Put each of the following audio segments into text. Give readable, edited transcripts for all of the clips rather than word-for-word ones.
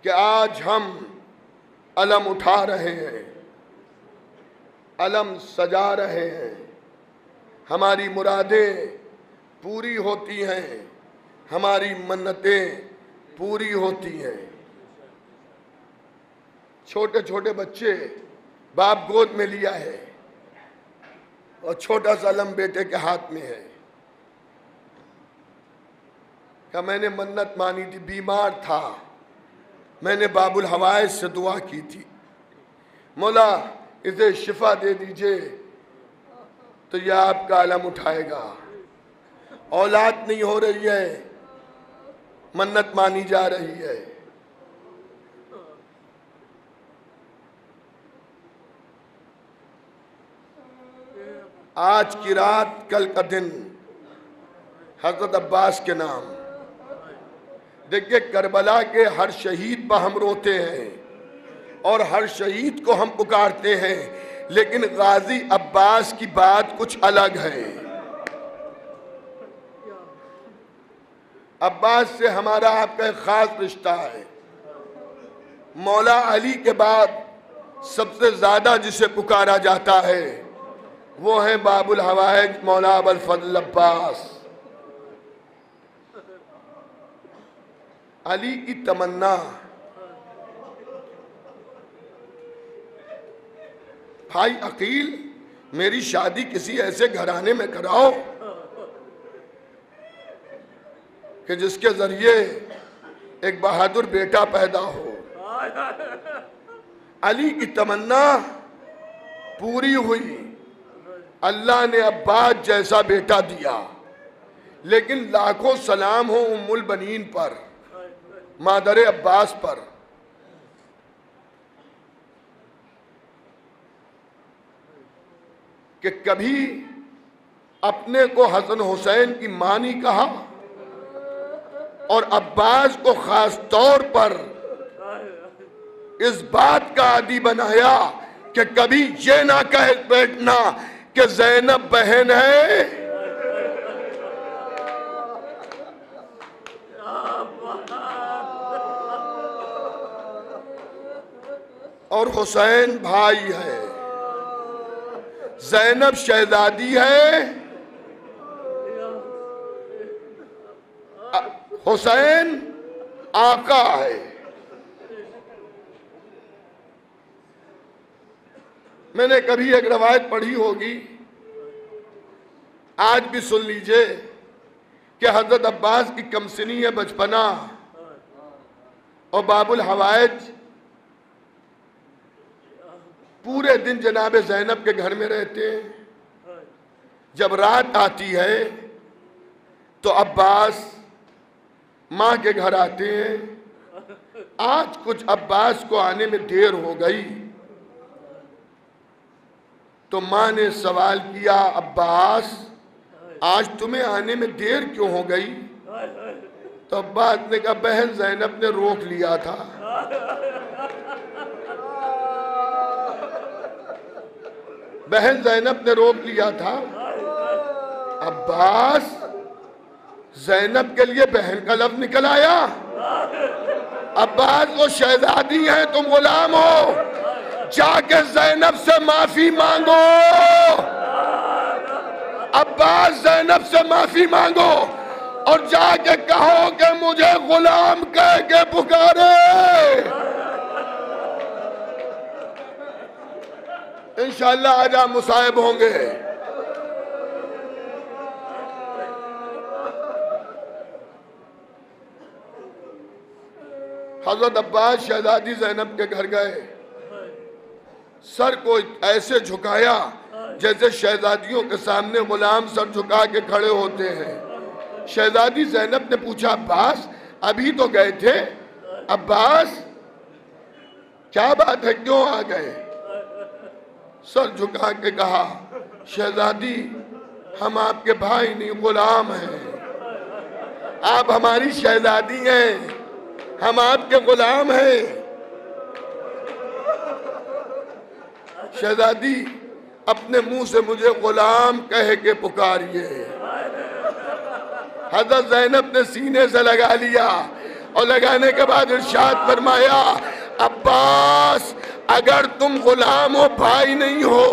कि आज हम अलम उठा रहे हैं, अलम सजा रहे हैं, हमारी मुरादें पूरी होती हैं, हमारी मन्नतें पूरी होती हैं। छोटे छोटे बच्चे बाप गोद में लिया है और छोटा सा अलम बेटे के हाथ में है। क्या मैंने मन्नत मानी थी, बीमार था, मैंने बाबुल हवाइज से दुआ की थी, मौला इसे शिफा दे दीजिए, तो यह आपका अलम उठाएगा। औलाद नहीं हो रही है, मन्नत मानी जा रही है। आज की रात कल का दिन हजरत अब्बास के नाम। देखिए, करबला के हर शहीद पर हम रोते हैं और हर शहीद को हम पुकारते हैं, लेकिन गाजी अब्बास की बात कुछ अलग है। अब्बास से हमारा आपका एक खास रिश्ता है। मौला अली के बाद सबसे ज्यादा जिसे पुकारा जाता है वो है बाबुल हवाइज मौला अबुल फजल अब्बास। अली की तमन्ना, भाई अकील मेरी शादी किसी ऐसे घराने में कराओ कि जिसके जरिए एक बहादुर बेटा पैदा हो। अली की तमन्ना पूरी हुई, अल्लाह ने अब्बास जैसा बेटा दिया। लेकिन लाखों सलाम हो उम्मुल बनीन पर, मादर अब्बास पर। कि कभी अपने को हसन हुसैन की मां नहीं कहा और अब्बास को खास तौर पर इस बात का आदी बनाया कि कभी ये ना कह बैठना कि ज़ैनब बहन है और हुसैन भाई है, ज़ैनब शहजादी है, हुसैन आका है। मैंने कभी एक रवायत पढ़ी होगी, आज भी सुन लीजिए कि हजरत अब्बास की कमसिनी है बचपना और बाबुल हवाइज पूरे दिन जनाब ज़ैनब के घर में रहते हैं। जब रात आती है तो अब्बास माँ के घर आते हैं। आज कुछ अब्बास को आने में देर हो गई तो माँ ने सवाल किया, अब्बास आज तुम्हें आने में देर क्यों हो गई? तो अब्बास ने कहा, बहन ज़ैनब ने रोक लिया था। बहन ज़ैनब ने रोक लिया था। अब्बास, ज़ैनब के लिए बहन का लफ्ज़ निकल आया। अब्बास वो शहजादी हैं, तुम गुलाम हो, जाके ज़ैनब से माफी मांगो। अब्बास ज़ैनब से माफी मांगो और जाके कहो कि मुझे गुलाम कह के पुकारे। इंशाअल्लाह आज आप मुसाहिब होंगे। हजरत अब्बास शहजादी ज़ैनब के घर गए, सर को ऐसे झुकाया जैसे शहजादियों के सामने गुलाम सर झुका के खड़े होते हैं। शहजादी ज़ैनब ने पूछा, अब्बास अभी तो गए थे, अब्बास क्या बात है, क्यों आ गए? सर झुका के कहा, शहजादी हम आपके भाई नहीं गुलाम हैं, आप हमारी शहजादी हैं, हम आपके गुलाम हैं। शहजादी अपने मुंह से मुझे गुलाम कह के पुकारिए। हज़रत ज़ैनब ने सीने से लगा लिया, और लगाने के बाद इरशाद फरमाया, अब्बास अगर तुम गुलाम हो, भाई नहीं हो,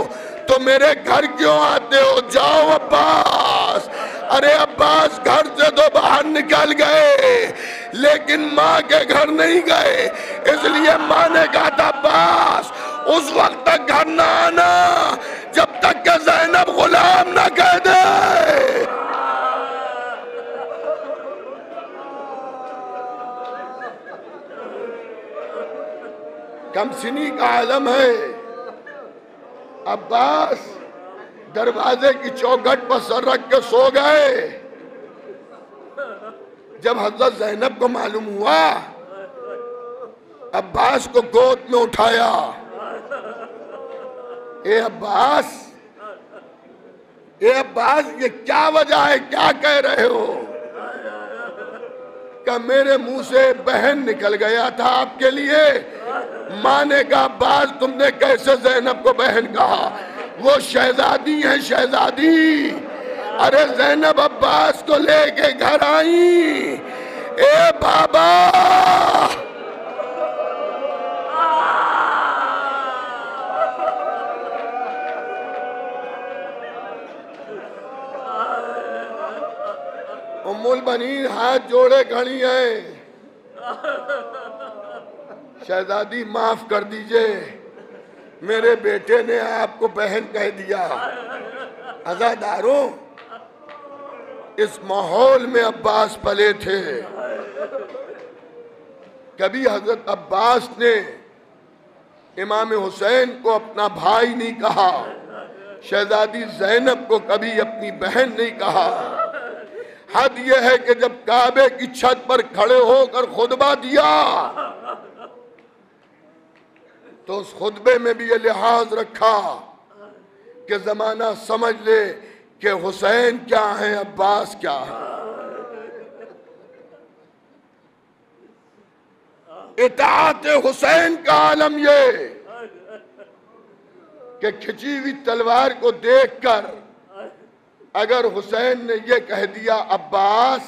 तो मेरे घर क्यों आते हो? जाओ अब्बास। अरे अब्बास घर से तो बाहर निकल गए, लेकिन माँ के घर नहीं गए। इसलिए माँ ने कहा था, अब्बास उस वक्त तक घर ना आना जब तक कि ज़ैनब गुलाम ना कह दे। कमसिनी का आलम है। अब्बास दरवाजे की चौखट पर सर रख के सो गए। जब हजरत ज़ैनब को मालूम हुआ, अब्बास को गोद में उठाया। ए अब्बास, ए अब्बास, ये क्या वजह है, क्या कह रहे हो? का मेरे मुंह से बहन निकल गया था आपके लिए। माँ ने कहा, अब्बास तुमने कैसे ज़ैनब को बहन कहा? वो शहजादी है, शहजादी। अरे ज़ैनब अब्बास को लेके घर आई। ए बाबा, उम्मुल बनीन हाथ जोड़े खड़ी है। शहजादी माफ कर दीजिए, मेरे बेटे ने आपको बहन कह दिया। अज़ादारों, इस माहौल में अब्बास पले थे। कभी हजरत अब्बास ने इमाम हुसैन को अपना भाई नहीं कहा, शहजादी ज़ैनब को कभी अपनी बहन नहीं कहा। हद यह है कि जब काबे की छत पर खड़े होकर खुतबा दिया, तो उस खुतबे में भी ये लिहाज रखा कि जमाना समझ ले कि हुसैन क्या है, अब्बास क्या है। इताअत हुसैन का आलम ये कि खिंची हुई तलवार को देखकर अगर हुसैन ने ये कह दिया, अब्बास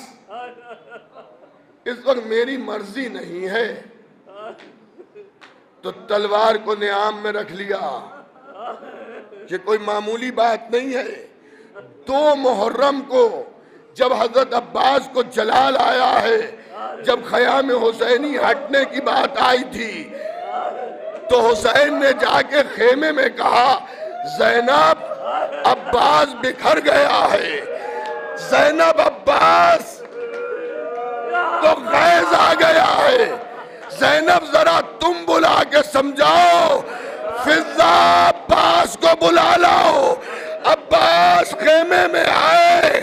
इस वक्त मेरी मर्जी नहीं है, तो तलवार को नियाम में रख लिया। ये कोई मामूली बात नहीं है। 2 मुहर्रम को जब हजरत अब्बास को जलाल आया है, जब ख़याम हुसैनी हटने की बात आई थी, तो हुसैन ने जाके खेमे में कहा, ज़ैनब अब्बास बिखर गया है। ज़ैनब अब्बास तो गैज़ आ गया है। ज़ैनब जरा तुम बुला के समझाओ, फिज़ा अब्बास को बुला लाओ। अब्बास खेमे में आए,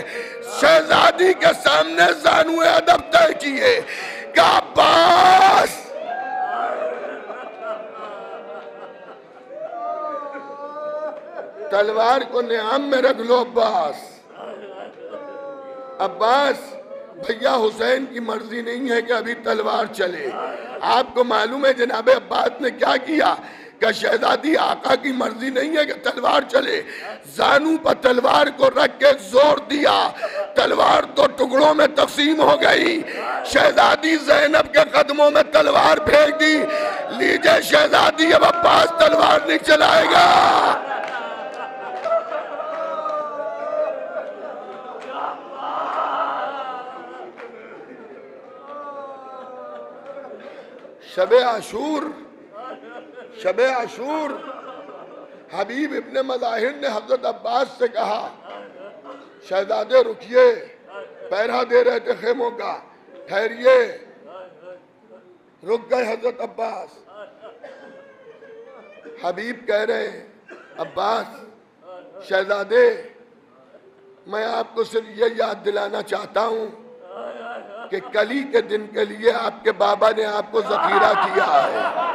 शहजादी के सामने ज़ानुए अदब तय किए कि अब्बास तलवार को नियाम में रख लो। अब्बास, अब्बास भैया हुसैन की मर्जी नहीं है कि अभी तलवार चले। आपको मालूम है जनाबे अब्बास ने क्या किया? कि शहजादी आका की मर्जी नहीं है कि तलवार चले। जानू पर तलवार को रख के जोर दिया, तलवार तो टुकड़ों में तकसीम हो गई। शहजादी ज़ैनब के कदमों में तलवार फेंक दी। लीजिए शहजादी, अब अब्बास तलवार नहीं चलाएगा। शबे आशूर हबीब इब्ने मज़ाहिर ने हजरत अब्बास से कहा, शहजादे रुकिए, पहरा दे रहे थे खेमों का, ठहरिए। रुक गए हजरत अब्बास। हबीब कह रहे हैं, अब्बास शहजादे, मैं आपको सिर्फ ये याद दिलाना चाहता हूँ कि कली के दिन के लिए आपके बाबा ने आपको जखीरा किया है।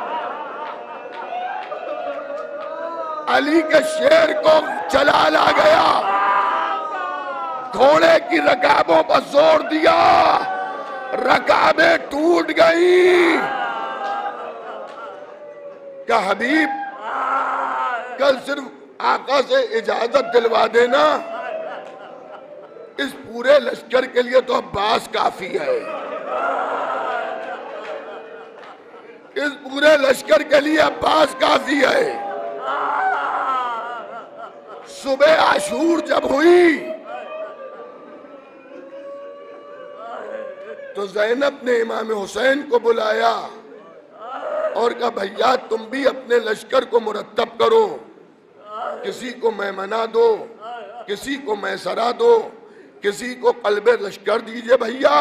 अली के शेर को जलाल आ गया, घोड़े की रकाबों पर जोर दिया, रकाबें टूट गई। क्या हबीब कल सिर्फ आका से इजाजत दिलवा देना, इस पूरे लश्कर के लिए तो अब्बास काफी है। इस पूरे लश्कर के लिए अब्बास काफी है। सुबह आशूर जब हुई तो ज़ैनब ने इमाम हुसैन को बुलाया और कहा भैया तुम भी अपने लश्कर को मुरत्तब करो, किसी को मैमना दो, किसी को मैसरा दो, किसी को कल्बे लश्कर दीजिए भैया।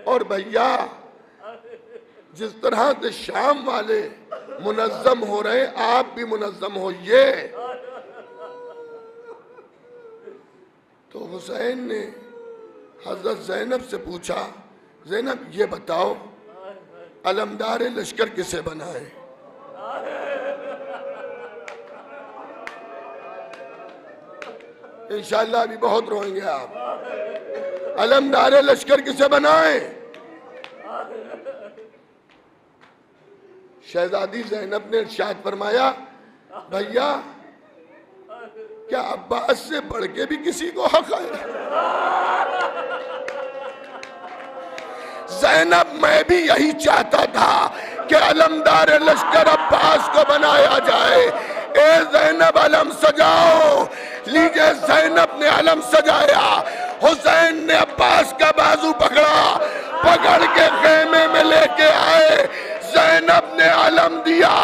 और भैया जिस तरह से शाम वाले मुनज़्ज़म हो रहे आप भी मुनज़्ज़म होइए। तो हुसैन ने हजरत ज़ैनब से पूछा, ज़ैनब ये बताओ अलमदार लश्कर किसे बनाए? इंशाअल्लाह अभी बहुत रोएंगे आप। अलमदार लश्कर किसे बनाए? शहजादी ज़ैनब ने इरशाद फरमाया, भैया क्या अब्बास से बढ़ के भी किसी को हक है? ज़ैनब मैं भी यही चाहता था कि अलमदार लश्कर अब्बास को बनाया जाए। ए ज़ैनब अलम सजाओ। लीजिए ज़ैनब ने अलम सजाया। हुसैन ने अब्बास का बाजू पकड़ा, पकड़ के खेमे में लेके आए। ज़ैनब ने अलम दिया,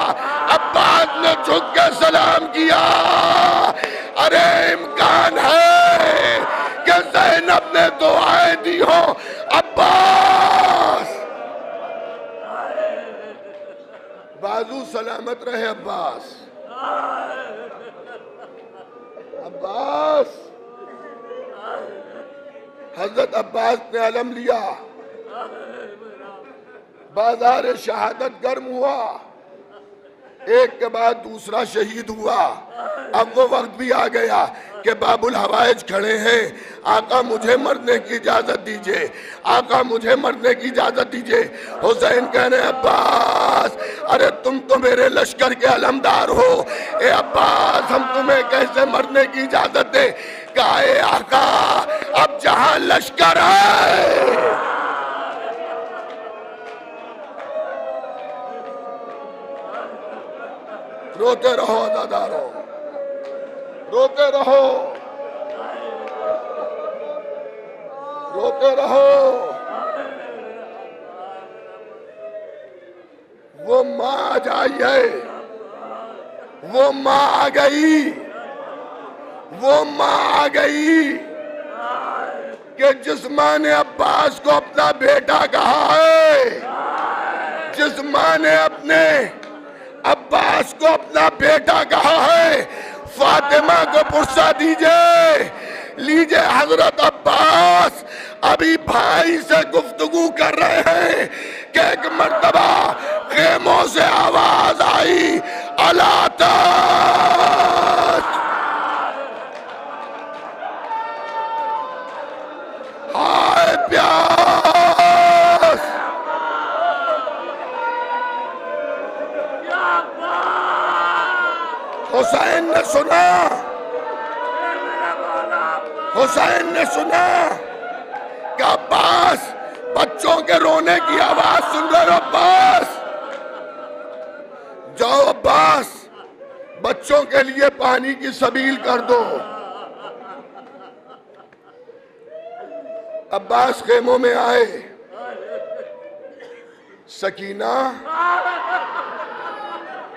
अब्बास ने झुक के सलाम किया। अरे इम्कान है कि ज़ैनब ने दुआएं दी हो अब्बास बाजू सलामत रहे। अब्बास अब्बास हजरत अब्बास ने अलम लिया। बाजार शहादत गर्म हुआ, एक के बाद दूसरा शहीद हुआ। अब वो वक्त भी आ गया कि बाबुल हवाइज खड़े हैं, आका मुझे मरने की इजाजत दीजिए, आका मुझे मरने की इजाजत दीजिए। हुसैन कह रहे अब्बास अरे तुम तो मेरे लश्कर के अलमदार हो, ए अब्बास हम तुम्हें कैसे मरने की इजाजत दे? कहा ए आका अब जहां लश्कर है रोते रहो, अदादारो रोते रहो, रोते रहो। वो माँ आज आई है, वो माँ आ गई, वो माँ आ गई कि जिस माँ ने अब्बास को अपना बेटा कहा है, जिस माँ ने अपने अब्बास को अपना बेटा कहा है, फातिमा को पुरसा दीजिए। लीजिए हजरत अब्बास अभी भाई से गुफ्तगू कर रहे हैं कि एक मर्तबा खेमों से आवाज आई, अला तक हाय प्यास। हुसैन ने सुना, हुसैन ने सुना कि अब्बास बच्चों के रोने की आवाज सुन रहे हो। अब्बास जाओ, अब्बास बच्चों के लिए पानी की सबील कर दो। अब्बास खेमों में आए। सकीना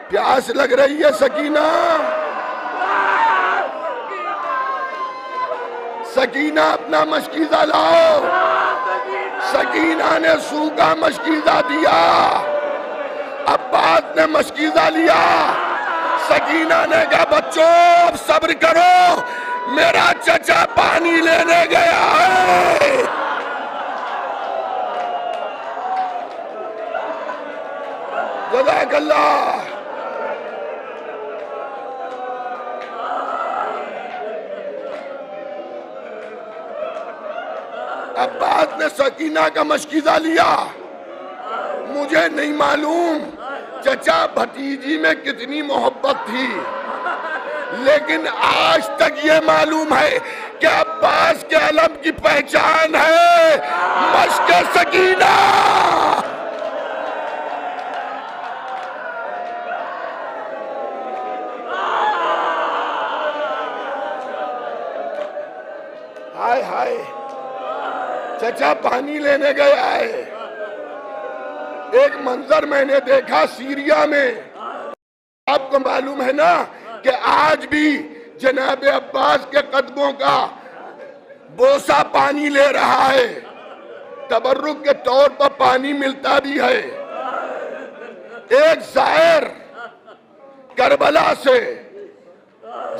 प्यास लग रही है, सकीना, सकीना अपना मशकीज़ा लाओ। सकीना ने सूखा मशकीज़ा दिया, अब्बास ने मशकीज़ा लिया। सकीना ने कहा बच्चों अब सब्र करो, मेरा चचा पानी लेने गया है। जज़ाकल्लाह। अब्बास ने सकीना का मशकीज़ा लिया। मुझे नहीं मालूम चचा भतीजी में कितनी मोहब्बत थी, लेकिन आज तक ये मालूम है कि अब्बास के अलम की पहचान है मश्क सकीना। चचा पानी लेने गया है। एक मंजर मैंने देखा सीरिया में, आपको मालूम है ना कि आज भी जनाब अब्बास के कदमों का बोसा पानी ले रहा है, तबर्रुक के तौर पर पानी मिलता भी है। एक जायर करबला से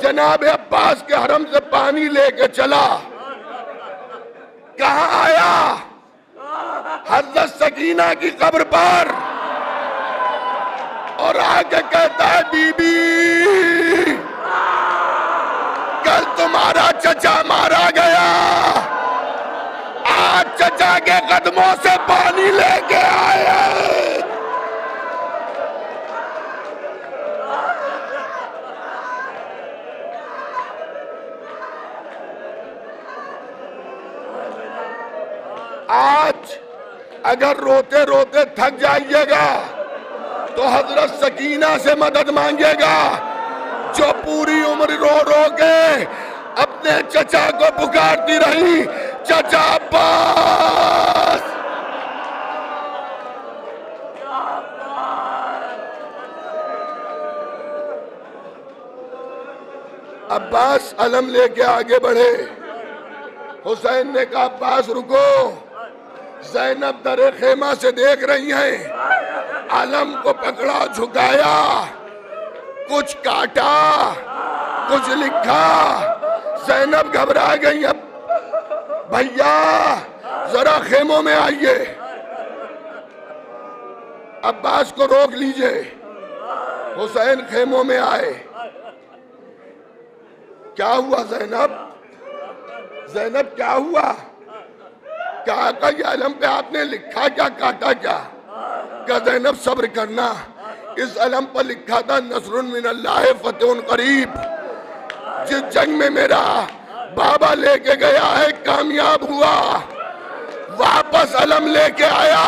जनाब अब्बास के हरम से पानी लेके चला, कहां आया? हज़रत सकीना की कब्र पर, और आके कहता है बीबी कल तुम्हारा चचा मारा गया, आज चचा के कदमों से पानी लेके आया। आज अगर रोते रोते थक जाइएगा तो हजरत सकीना से मदद मांगिएगा, जो पूरी उम्र रो रो के अपने चचा को पुकारती रही, चचा अब्बास। अब्बास अलम लेके आगे बढ़े। हुसैन ने कहा अब्बास रुको। ज़ैनब दरे खेमा से देख रही हैं, आलम को पकड़ा, झुकाया, कुछ काटा, कुछ लिखा। ज़ैनब घबरा गई, अब भैया जरा खेमों में आइए, अब्बास को रोक लीजिए। हुसैन खेमों में आए। क्या हुआ ज़ैनब? ज़ैनब क्या हुआ? कहा का ये अलम पे आपने लिखा क्या, काटा क्या? क्या ज़ैनब सब्र करना, इस अलम पर लिखा था नसरुन मिनल्लाह फतेहुन करीब। जिस जंग में मेरा बाबा लेके गया है कामयाब हुआ, वापस अलम लेके आया।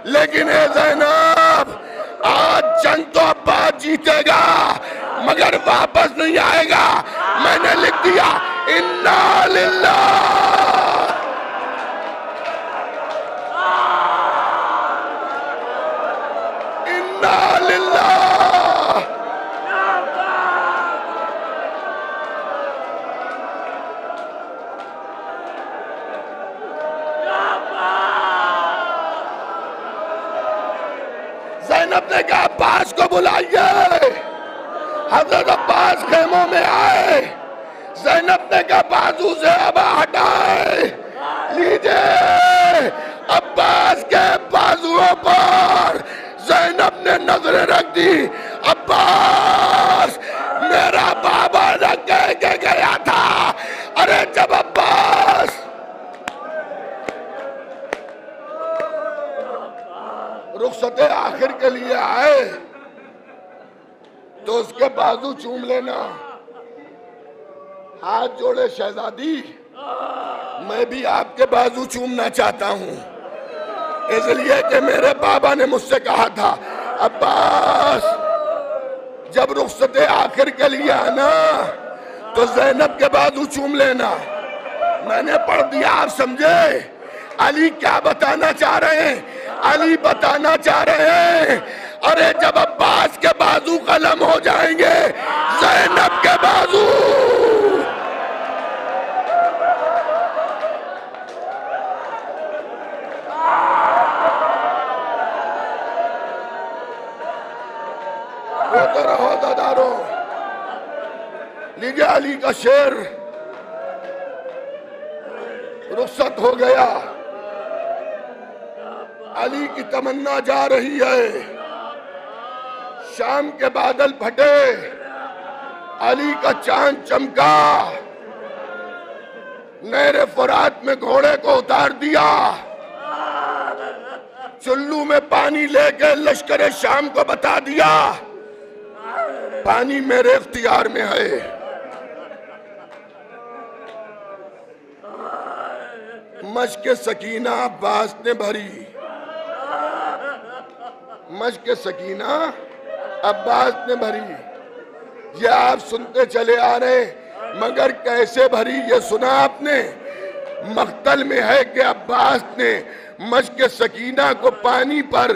लेकिन ए ज़ैनब आज जंग तो अब्बास जीतेगा मगर वापस नहीं आएगा। मैंने लिख दिया इन्ना लिल्लाह। ज़ैनब ने कहा अब्बास को बुलाइए। हज़रत अब्बास खेमों में आए। ज़ैनब ने कहा बाजू से अबा हटाए, लीजिए। अब्बास के बाजुओं पर ज़ैनब ने नजरें रख दी। अब्बास मेरा बाबा न कह के गया था, अरे जब अब्बास रुखसते आखिर के लिए आए तो उसके बाजू चूम लेना। हाथ जोड़े शहजादी, मैं भी आपके बाजू चूमना चाहता हूं, इसलिए कि मेरे बाबा ने मुझसे कहा था अब्बास जब रुखसते आखिर के लिए आना तो ज़ैनब के बाजू चूम लेना। मैंने पढ़ दिया, आप समझे? अली क्या बताना चाह रहे हैं? अली बताना चाह रहे हैं अरे जब अब्बास के बाजू कलम हो जाएंगे, ज़ैनब के बाजू रोते रहो दादारो। लीजिए अली का शेर। रुखसत हो गया, अली की तमन्ना जा रही है। शाम के बादल फटे, अली का चांद चमका, नहरे फुरात में घोड़े को उतार दिया, चुल्लू में पानी लेके लश्कर शाम को बता दिया पानी मेरे इख्तियार में है। मश्क सकीना अब्बास ने भरी, मश्क सकीना अब्बास ने भरी। ये आप सुनते चले आ रहे, मगर कैसे भरी ये सुना आपने? मख्तल में है कि अब्बास ने मश्क सकीना को पानी पर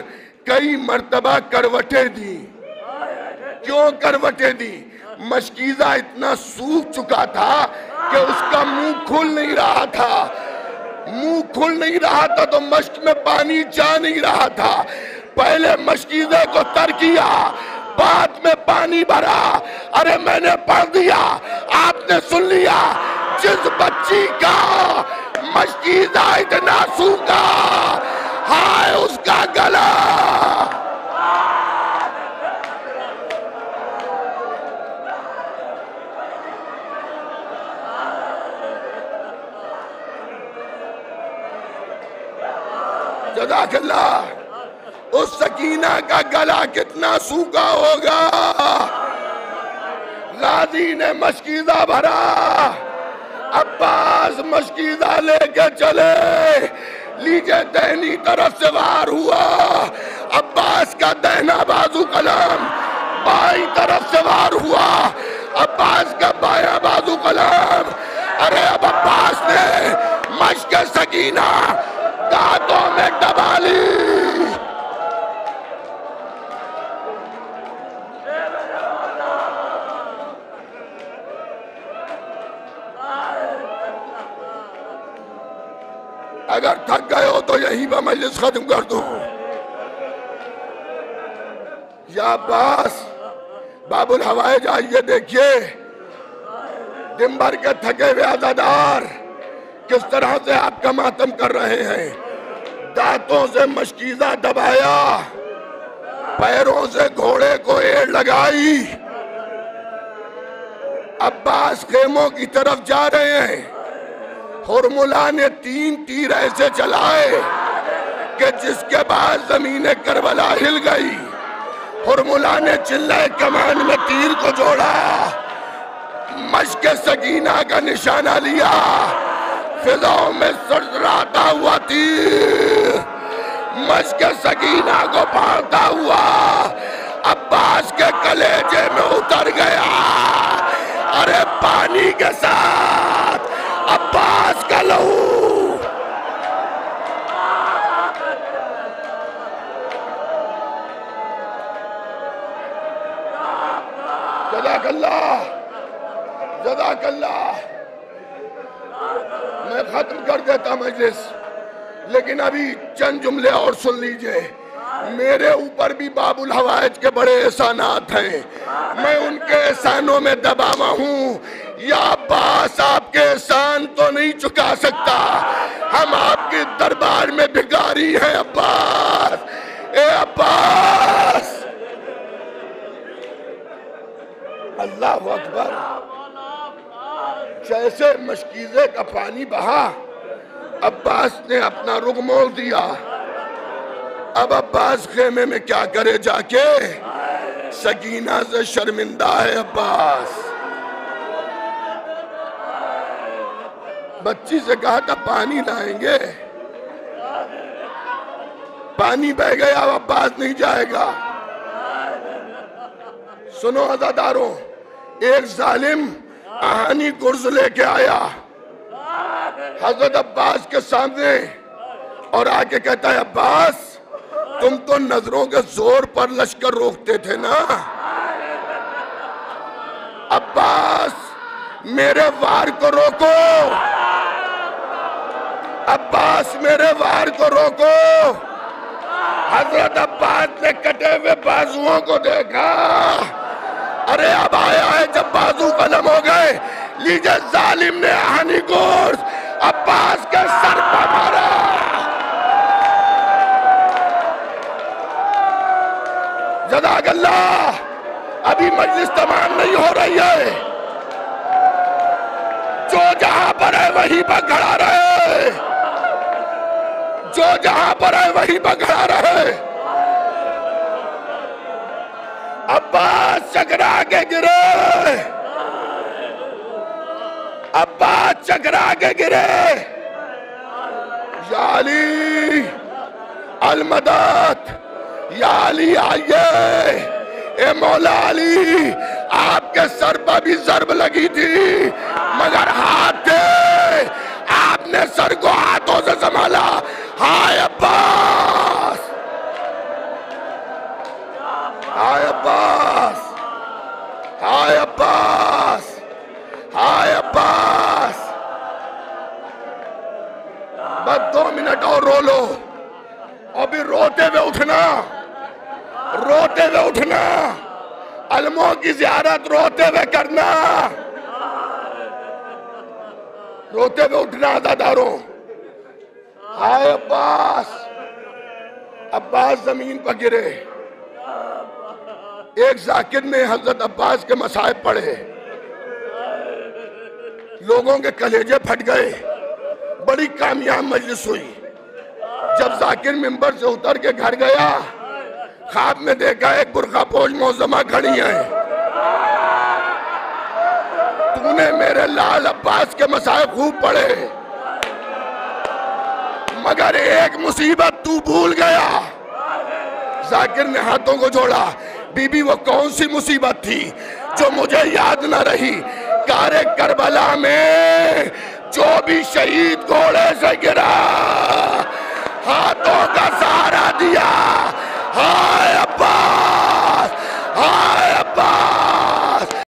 कई मर्तबा करवटें दी। क्यों करवटें दी? मशकीज़ा इतना सूख चुका था कि उसका मुंह खुल नहीं रहा था। मुंह खुल नहीं रहा था तो मश्क में पानी जा नहीं रहा था। पहले मशकीज़े को तर किया, बाद में पानी भरा। अरे मैंने पढ़ दिया, आपने सुन लिया। जिस बच्ची का मशकीज़ा इतना सूखा, हाय उसका गला। जज़ाकल्लाह। उस सकीना का गला कितना सूखा होगा। गाजी ने मशकीज़ा भरा, अब्बास मशकीज़ा लेके चले। लीजिए दाहिनी तरफ से वार हुआ, अब्बास का दाहिना बाजू कलम। बाईं तरफ से वार हुआ, अब्बास का बायां बाजू कलम। अरे अब अब्बास ने मश्क सकीना दांतों में दबा ली। अगर थक गए हो तो यहीं पर मजलिस खत्म कर दूं। या अब्बास, बाबुल हवाइज आइए देखिए, दिन भर के थके हुए अज़ादार किस तरह से आपका मातम कर रहे हैं। दांतों से मशकीज़ा दबाया, पैरों से घोड़े को एड़ लगाई। अब्बास खेमों की तरफ जा रहे हैं। हुरमुला ने 3 तीर ऐसे चलाए कि जिसके बाद जमीन करबला हिल गई। हुरमुला ने चिल्लाए कमान में तीर को जोड़ा, मश्क सकीना का निशाना लिया। फिजाओं में सरसराता हुआ तीर मश्क सकीना को फाड़ता हुआ अब्बास के कलेजे में उतर गया। अरे पानी के साथ अब्बास का लहू। जज़ाकल्लाह, जज़ाकल्लाह। मैं खत्म कर देता मजलिस, लेकिन अभी चंद जुमले और सुन लीजिए। मेरे ऊपर भी बाबुल हवाइज के बड़े एहसानात हैं, मैं उनके एहसानों में दबावा हूँ। या अब्बास, आपके एहसान तो नहीं चुका सकता, हम आपके दरबार में भिखारी हैं अब्बास। ए अब्बास, अल्लाह अकबर। जैसे मशकीज़े का पानी बहा, अब्बास ने अपना रुख मोड़ दिया। अब अब्बास खेमे में क्या करे जाके, सकीना से शर्मिंदा है अब्बास। बच्ची से कहा था पानी लाएंगे, पानी बह गया, अब अब्बास नहीं जाएगा। सुनो अज़ादारों, एक जालिम आहानी गुर्ज लेके आया हजरत अब्बास के सामने और आके कहता है, अब्बास तुम तो नजरों के जोर पर लश्कर रोकते थे ना। अब्बास मेरे वार को रोको, अब्बास मेरे वार को रोको। हजरत अब्बास ने कटे हुए बाजुओं को देखा। अरे अब आया है जब बाजू कलम हो गए। लीजिए, जालिम ने आहानी गोर्स अब्बास के सर पर मारा। जज़ाकल्लाह। अभी मजलिस तमाम नहीं हो रही है, जो जहां पर है वहीं पर खड़ा रहे, जो जहां पर है वहीं पर खड़ा रहे। अब्बास चकरा के गिरे, अब्बास चकरा के गिरे। या अली अलमदद, या अली आइए। ए मौला अली, आपके सर पर भी जर्ब लगी थी, मगर हाथ थे, आपने अपने सर को हाथों से संभाला। हाय अब्बास, हाय अब्बास, हाय अब्बास, हाय अब्बास। बस 2 मिनट और रो लो, और भी रोते हुए उठना, रोते हुए उठना। अलमों की ज़ियारत रोते हुए करना, रोते हुए उठना अज़ादारों। हाय अब्बास। अब्बास जमीन पर गिरे। एक जाकिर ने हजरत अब्बास के मसाइब पढ़े, लोगों के कलेजे फट गए। बड़ी कामयाब मजलिस हुई। जब जाकिर मिंबर से उतर के घर गया, ख्वाब में देखा एक बुर्कापोश मौजमा खड़ी है। तूने मेरे लाल अब्बास के मसाइब खूब पढ़े, मगर एक मुसीबत तू भूल गया। जाकिर ने हाथों को जोड़ा। बीबी वो कौन सी मुसीबत थी जो मुझे याद न रही? कारे करबला में जो भी शहीद घोड़े से गिरा,